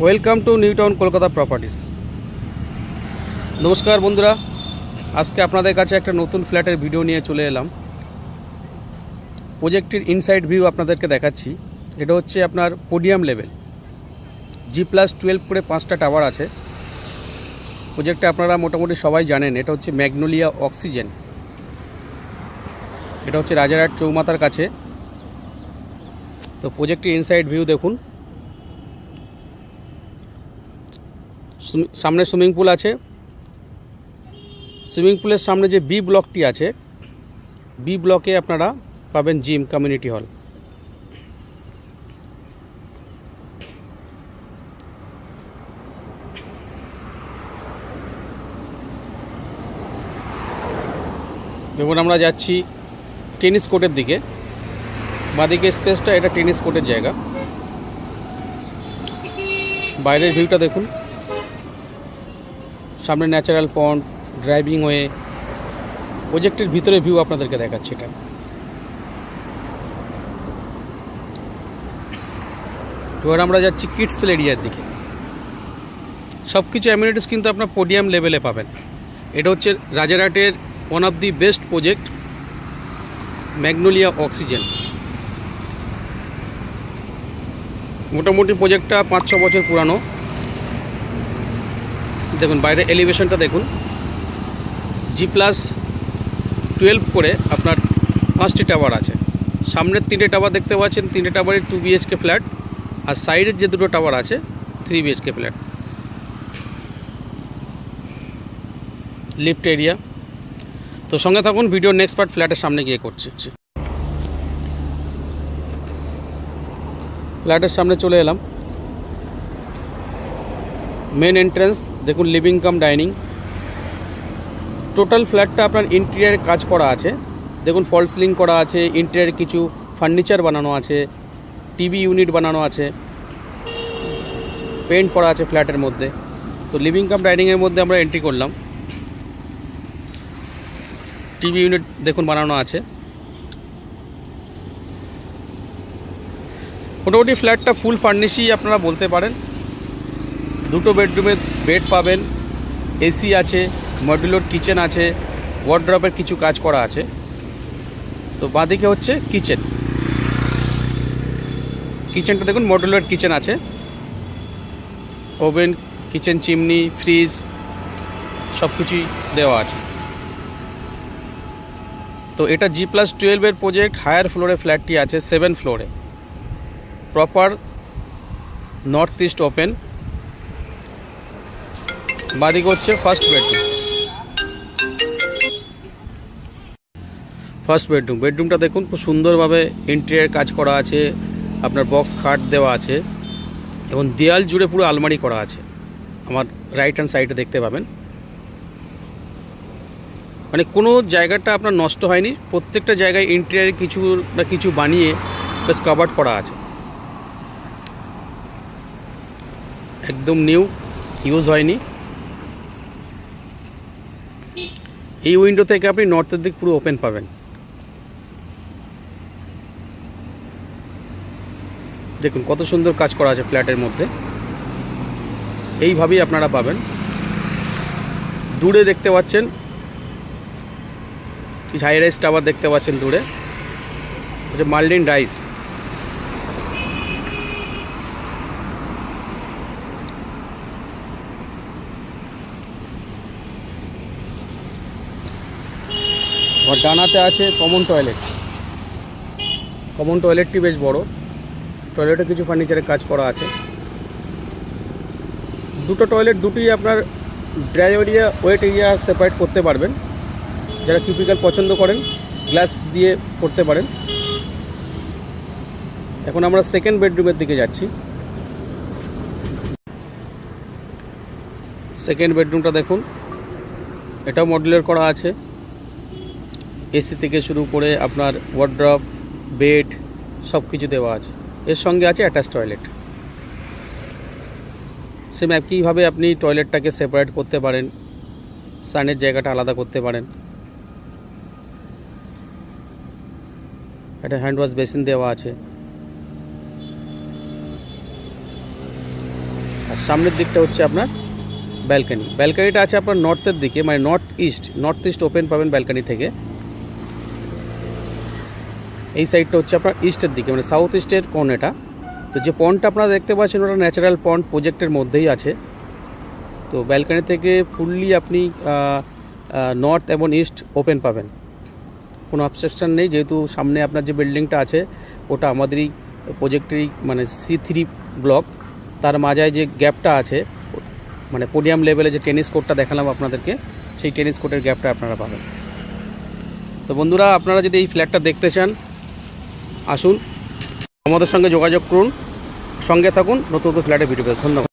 Welcome to new town Kolkata properties. নমস্কার বন্ধুরা, আজকে আপনাদের কাছে একটা নতুন ফ্ল্যাটের ভিডিও নিয়ে চলে এলাম। প্রজেক্টের ইনসাইড ভিউ আপনাদেরকে দেখাচ্ছি। এটা হচ্ছে আপনার পোডিয়াম লেভেল, G+12 করে 5টা টাওয়ার আছে। প্রজেক্টটা আপনারা মোটামুটি সবাই জানেন, এটা হচ্ছে ম্যাগনোলিয়া অক্সিজেন। এটা হচ্ছে রাজারহাট চৌমাথার কাছে। তো প্রজেক্টের ইনসাইড ভিউ দেখুন। সামনে সুইমিং পুল আছে। সুইমিং পুলের সামনে যে বি ব্লকটি আছে, বি ব্লকে আপনারা পাবেন জিম, কমিউনিটি হল। দেখুন আমরা যাচ্ছি টেনিস কোর্টের দিকে। বাঁদিকে স্পেসটা, এটা টেনিস কোর্টের জায়গা। বাইরের ভিউটা দেখুন। সামনে ন্যাচারাল পন্ড, ড্রাইভিং ওয়ে। প্রজেক্টের ভিতরে ভিউ আপনাদেরকে দেখাচ্ছি। এটা এবার আমরা যাচ্ছি কিডস প্লে এরিয়ার দিকে। সব কিছু অ্যামিনিটিস কিন্তু আপনার পোডিয়াম লেভেলে পাবেন। এটা হচ্ছে রাজারহাটের one of the best project, magnolia oxygen. মোটামুটি প্রজেক্টটা 5-6 বছর পুরানো। দেখুন বাইরে এলিভেশনটা দেখুন। G+12 করে আপনার 5টি টাওয়ার আছে। সামনের 3টে টাওয়ার দেখতে পাচ্ছেন, 3টে টাওয়ারের 2 BHK ফ্ল্যাট, আর সাইডের যে 2টো টাওয়ার আছে 3 BHK ফ্ল্যাট। Lift area. তো সঙ্গে থাকুন, ভিডিও নেক্সট পার্ট ফ্ল্যাটের সামনে গিয়ে করছি। ফ্ল্যাটের সামনে চলে এলাম। মেন এন্ট্রান্স দেখুন, লিভিং কাম ডাইনিং। টোটাল ফ্ল্যাটটা আপনার ইন্টেরিয়ারে কাজ করা আছে। দেখুন ফল সিলিং করা আছে, ইন্টেরিয়ারে কিছু ফার্নিচার বানানো আছে, টিভি ইউনিট বানানো আছে, পেন্ট করা আছে ফ্ল্যাটের মধ্যে। তো লিভিং কাম ডাইনিংয়ের মধ্যে আমরা এন্ট্রি করলাম। টিভি ইউনিট দেখুন বানানো আছে। মোটামুটি ফ্ল্যাটটা ফুল ফার্নিশই আপনারা বলতে পারেন। 2টো বেডরুমে বেড পাবেন, এসি আছে, মডুলার কিচেন আছে, ওয়ার্ড্রপের কিছু কাজ করা আছে। তো বাঁদিকে হচ্ছে কিচেন। কিচেনটা দেখুন, মডুলার কিচেন আছে, ওভেন, কিচেন চিমনি, ফ্রিজ সব কিছুই দেওয়া আছে। তো এটা G+12 প্রজেক্ট। হায়ার ফ্লোরে ফ্ল্যাটটি আছে, 7 ফ্লোরে, প্রপার নর্থ ইস্ট ওপেন। বাদিকে হচ্ছে ফার্স্ট বেডরুম। বেডরুমটা দেখুন, খুব সুন্দরভাবে ইন্টেরিয়ার কাজ করা আছে। আপনার বক্স খাট দেওয়া আছে এবং দেয়াল জুড়ে পুরো আলমারি করা আছে। আমার রাইট হ্যান্ড সাইডে দেখতে পাবেন, মানে কোনো জায়গাটা আপনার নষ্ট হয়নি। প্রত্যেকটা জায়গায় ইন্টেরিয়ারে কিছু না কিছু বানিয়ে বেশ কাভার্ড করা আছে। একদম নিউ, ইউজ হয়নি। এই উইন্ডো থেকে আপনি নর্থের দিক পুরো ওপেন পাবেন। দেখুন কত সুন্দর কাজ করা আছে ফ্ল্যাটের মধ্যে। এইভাবেই আপনারা পাবেন। দূরে দেখতে পাচ্ছেন হাই রাইস টাওয়ার, দেখতে পাচ্ছেন দূরে হচ্ছে মার্লিন রাইস। আর ডানাতে আছে কমন টয়লেট। কমন টয়লেটটি বেশ বড়। টয়লেটে কিছু ফার্নিচারের কাজ করা আছে। 2টো টয়লেট, দুটোই আপনার dry area, wait area separate করতে পারবেন। যারা কিউবিক্যাল পছন্দ করেন গ্লাস দিয়ে করতে পারেন। এখন আমরা সেকেন্ড বেডরুমের দিকে যাচ্ছি। সেকেন্ড বেডরুমটা দেখুন, এটাও মডুলার করা আছে। এসি থেকে শুরু করে আপনার ওয়ার্ড্রপ, বেড সব কিছু দেওয়া আছে। এর সঙ্গে আছে অ্যাটাচ টয়লেট। সেম একইভাবে আপনি টয়লেটটাকে সেপারেট করতে পারেন, স্নানের জায়গাটা আলাদা করতে পারেন। একটা হ্যান্ড ওয়াশ বেসিন দেওয়া আছে। আর সামনের দিকটা হচ্ছে আপনার ব্যালকানি। ব্যালকানিটা আছে আপনার নর্থের দিকে, মানে নর্থ ইস্ট ওপেন পাবেন ব্যালকানি থেকে। এই সাইডটা হচ্ছে আপনার ইস্টের দিকে, মানে সাউথ ইস্টের কোণ এটা। তো যে পন্ডটা আপনারা দেখতে পাচ্ছেন ওটা ন্যাচারাল পন্ড, প্রজেক্টের মধ্যেই আছে। তো ব্যালকানি থেকে ফুললি আপনি নর্থ এবং ইস্ট ওপেন পাবেন, কোনো অবস্ট্রাকশন নেই, যেহেতু সামনে আপনার যে বিল্ডিংটা আছে ওটা আমাদেরই প্রজেক্টেরই, মানে C3 ব্লক। তার মাঝায় যে গ্যাপটা আছে, মানে পোডিয়াম লেভেলে যে টেনিস কোর্টটা দেখালাম আপনাদেরকে, সেই টেনিস কোর্টের গ্যাপটা আপনারা পাবেন। তো বন্ধুরা, আপনারা যদি এই ফ্ল্যাটটা দেখতে চান আসুন, আমাদের সঙ্গে যোগাযোগ করুন, সঙ্গে থাকুন নতুন নতুন ফ্ল্যাটের ভিডিও। ধন্যবাদ।